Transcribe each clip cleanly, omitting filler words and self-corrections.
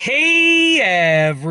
Hey everybody!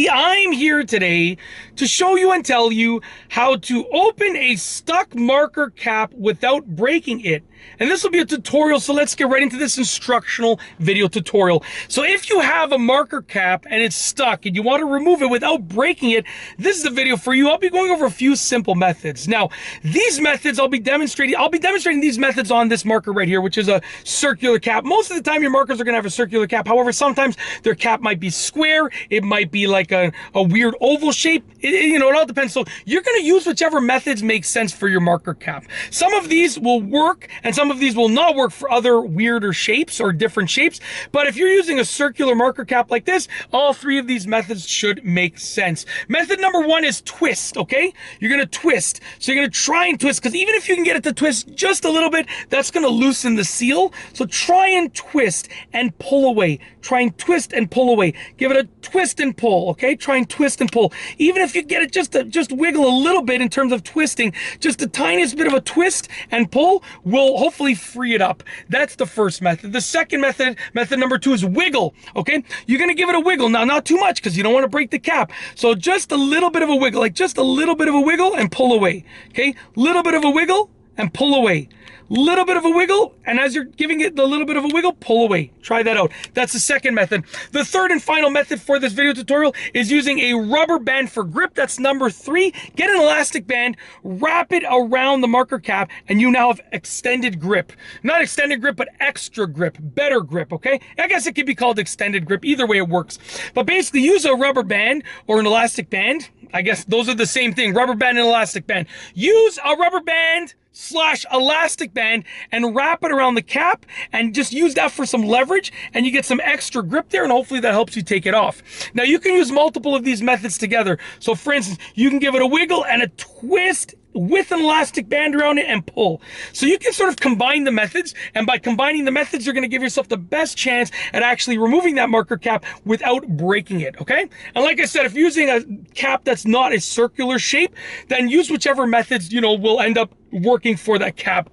I'm here today to show you and tell you how to open a stuck marker cap without breaking it. And this will be a tutorial, so let's get right into this instructional video tutorial. So if you have a marker cap and it's stuck and you want to remove it without breaking it, this is the video for you. I'll be going over a few simple methods. Now, these methods I'll be demonstrating these methods on this marker right here, which is a circular cap. Most of the time your markers are going to have a circular cap. However, sometimes their cap might be square. It might be like a weird oval shape. It all depends. So you're going to use whichever methods make sense for your marker cap. Some of these will work and some of these will not work for other weirder shapes or different shapes. But if you're using a circular marker cap like this, all three of these methods should make sense. Method number one is twist, okay? You're going to twist. So you're going to try and twist, because even if you can get it to twist just a little bit, that's going to loosen the seal. So try and twist and pull away. Try and twist and pull away. Give it a twist and pull, okay? Try and twist and pull. Even if you get it just wiggle a little bit in terms of twisting, just the tiniest bit of a twist and pull will hopefully free it up. That's the first method. The second method number two, is wiggle, okay? You're going to give it a wiggle. Now, not too much because you don't want to break the cap. So just a little bit of a wiggle, like just a little bit of a wiggle and pull away, okay? Little bit of a wiggle and pull away. Little bit of a wiggle, and as you're giving it the little bit of a wiggle, pull away. Try that out. That's the second method. The third and final method for this video tutorial is using a rubber band for grip. That's number three. Get an elastic band, wrap it around the marker cap, and you now have extended grip. Not extended grip, but extra grip, better grip, okay? I guess it could be called extended grip. Either way it works. But basically use a rubber band or an elastic band. I guess those are the same thing, rubber band and elastic band. Use a rubber band / elastic band and wrap it around the cap and just use that for some leverage, and you get some extra grip there, and hopefully that helps you take it off. Now you can use multiple of these methods together. So for instance, you can give it a wiggle and a twist with an elastic band around it and pull. So you can sort of combine the methods, and by combining the methods, you're going to give yourself the best chance at actually removing that marker cap without breaking it, okay? And like I said, if you're using a cap that's not a circular shape, then use whichever methods, will end up working for that cap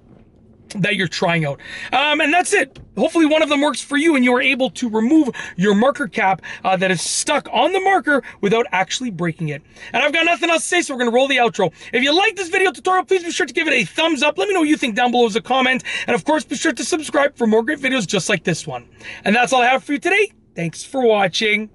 that you're trying out. And that's it. Hopefully one of them works for you and you are able to remove your marker cap that is stuck on the marker without actually breaking it. And I've got nothing else to say, so we're going to roll the outro. If you like this video tutorial, please be sure to give it a thumbs up. Let me know what you think down below as a comment. And of course, be sure to subscribe for more great videos just like this one. And that's all I have for you today. Thanks for watching.